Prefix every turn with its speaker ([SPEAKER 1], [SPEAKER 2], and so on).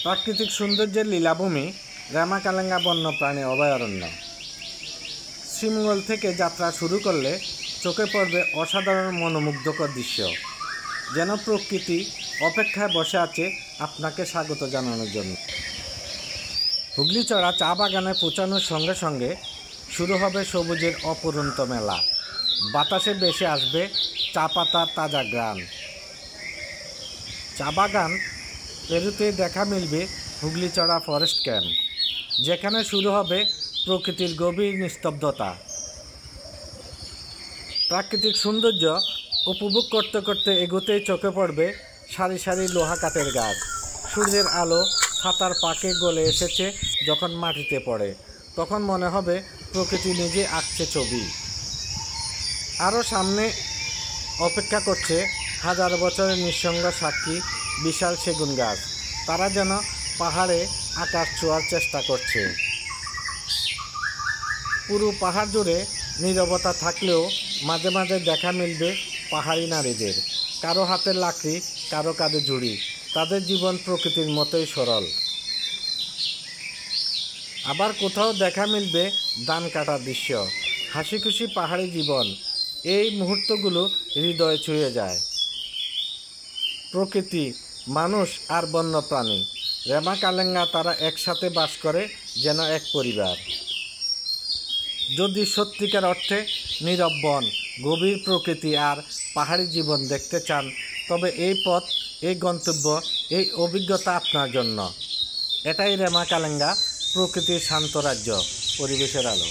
[SPEAKER 1] প্রাকৃতিক সৌন্দর্যের লীলাভূমি রেমাকালেঙ্গা বন্যপ্রাণী অভয়ারণ্য। শ্রীমঙ্গল থেকে যাত্রা শুরু করলে চোখে পড়বে অসাধারণ মনোমুগ্ধকর দৃশ্য, যেন প্রকৃতি অপেক্ষায় বসে আছে আপনাকে স্বাগত জানানোর জন্য। হুগলিচড়া চা বাগানে পৌঁছানোর সঙ্গে সঙ্গে শুরু হবে সবুজের অপরন্ত মেলা। বাতাসে ভেসে আসবে চা পাতার তাজা ঘ্রাণ। চা বাগান পেরুতে দেখা মিলবে হুগলিচড়া ফরেস্ট ক্যাম্প, যেখানে শুরু হবে প্রকৃতির গভীর নিস্তব্ধতা। প্রাকৃতিক সৌন্দর্য উপভোগ করতে করতে এগোতেই চোখে পড়বে সারি সারি লোহা কাঠের গাছ। সূর্যের আলো পাতার পাকে গলে এসেছে যখন মাটিতে পড়ে, তখন মনে হবে প্রকৃতি নিজে আঁকছে ছবি। আরও সামনে অপেক্ষা করছে হাজার বছরের নিঃসঙ্গ সাক্ষী বিশাল সেগুন গাছ। তারা যেন পাহাড়ে আকাশ ছোঁয়ার চেষ্টা করছে। পুরো পাহাড় জুড়ে নীরবতা থাকলেও মাঝে মাঝে দেখা মিলবে পাহাড়ি নারীদের, কারো হাতের লাকড়ি, কারো কাঁধে ঝুড়ি। তাদের জীবন প্রকৃতির মতোই সরল। আবার কোথাও দেখা মিলবে ধান কাটার দৃশ্য, হাসি খুশি পাহাড়ি জীবন। এই মুহূর্তগুলো হৃদয় ছুঁয়ে যায়। প্রকৃতি, মানুষ আর বন্যপ্রাণী রেমাকালেঙ্গা তারা একসাথে বাস করে যেন এক পরিবার। যদি সত্যিকার অর্থে নীরব বন, গভীর প্রকৃতি আর পাহাড়ি জীবন দেখতে চান, তবে এই পথ, এই গন্তব্য, এই অভিজ্ঞতা আপনার জন্য। এটাই রেমাকালেঙ্গা, প্রকৃতির শান্ত রাজ্য, পরিবেশের আলো।